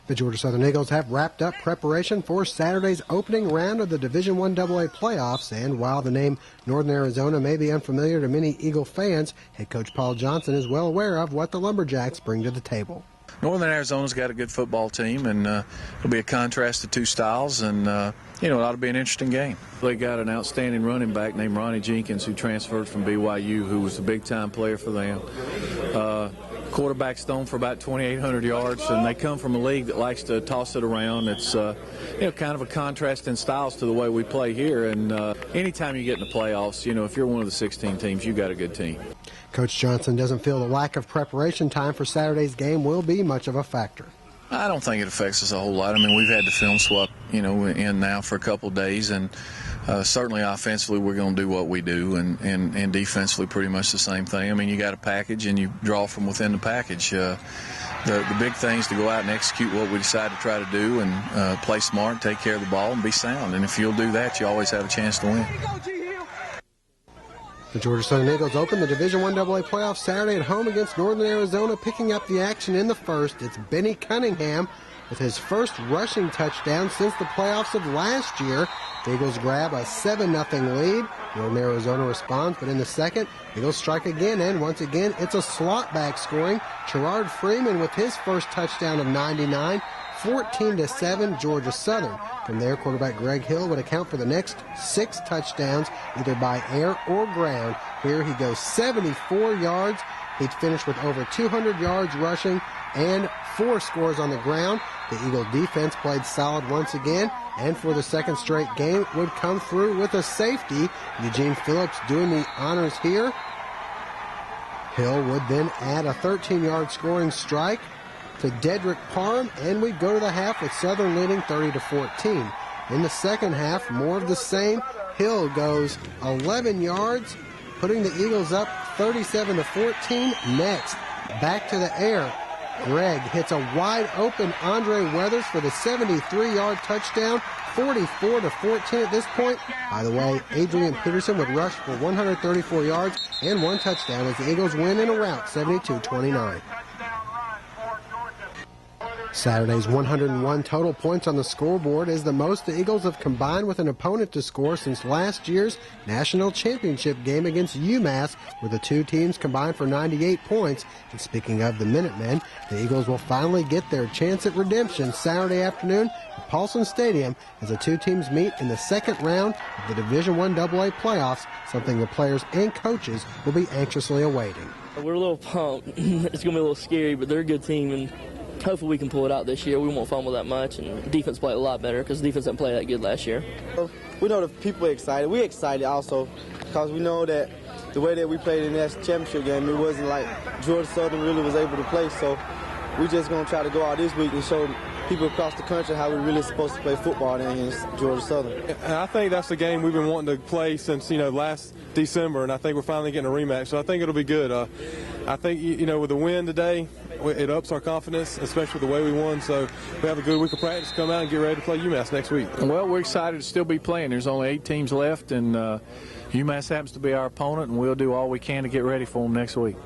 The Georgia Southern Eagles have wrapped up preparation for Saturday's opening round of the Division I AA playoffs, and while the name Northern Arizona may be unfamiliar to many Eagle fans, head coach Paul Johnson is well aware of what the Lumberjacks bring to the table. Northern Arizona's got a good football team, and it'll be a contrast of two styles, and it ought to be an interesting game. They got an outstanding running back named Ronnie Jenkins who transferred from BYU, who was a big-time player for them. Quarterback's thrown for about 2,800 yards, and they come from a league that likes to toss it around. It's kind of a contrast in styles to the way we play here. And anytime you get in the playoffs, if you're one of the 16 teams, you got a good team. Coach Johnson doesn't feel the lack of preparation time for Saturday's game will be much of a factor. I don't think it affects us a whole lot. I mean, we've had the film swap, in now for a couple of days, and certainly offensively we're going to do what we do, and defensively pretty much the same thing. I mean, you got a package and you draw from within the package. The big thing is to go out and execute what we decide to try to do, and play smart, take care of the ball, and be sound. And if you'll do that, you always have a chance to win. The Georgia Southern Eagles open the Division I AA playoffs Saturday at home against Northern Arizona. Picking up the action in the first, it's Benny Cunningham with his first rushing touchdown since the playoffs of last year. The Eagles grab a 7-0 lead. Northern Arizona responds, but in the second, Eagles strike again, and once again, it's a slot back scoring. Gerard Freeman with his first touchdown of 99. 14-7 Georgia Southern. From there, quarterback Greg Hill would account for the next 6 touchdowns, either by air or ground. Here he goes 74 yards. He'd finished with over 200 yards rushing and 4 scores on the ground. The Eagle defense played solid once again, and for the second straight game would come through with a safety. Eugene Phillips doing the honors here. Hill would then add a 13-yard scoring strike to Dedrick Parham, and we go to the half with Southern leading 30-14. In the second half, more of the same. Hill goes 11 yards, putting the Eagles up 37-14. Next, back to the air. Greg hits a wide-open Andre Weathers for the 73-yard touchdown, 44-14 at this point. By the way, Adrian Peterson would rush for 134 yards and 1 touchdown as the Eagles win in a rout, 72-29. Saturday's 101 total points on the scoreboard is the most the Eagles have combined with an opponent to score since last year's national championship game against UMass, where the two teams combined for 98 points. And speaking of the Minutemen, the Eagles will finally get their chance at redemption Saturday afternoon at Paulson Stadium as the two teams meet in the second round of the Division I AA playoffs, something the players and coaches will be anxiously awaiting. We're a little pumped. It's going to be a little scary, but they're a good team, and hopefully we can pull it out this year. We won't fumble that much, and defense played a lot better because defense didn't play that good last year. We know the people are excited. We're excited also because we know that the way that we played in that championship game, it wasn't like Georgia Southern really was able to play. So we're just going to try to go out this week and show people across the country how we're really supposed to play football against Georgia Southern. And I think that's the game we've been wanting to play since, last December, and I think we're finally getting a rematch. So I think it'll be good. I think, with the win today, it ups our confidence, especially with the way we won. So we have a good week of practice, come out and get ready to play UMass next week. Well, we're excited to still be playing. There's only 8 teams left, and UMass happens to be our opponent, and we'll do all we can to get ready for them next week.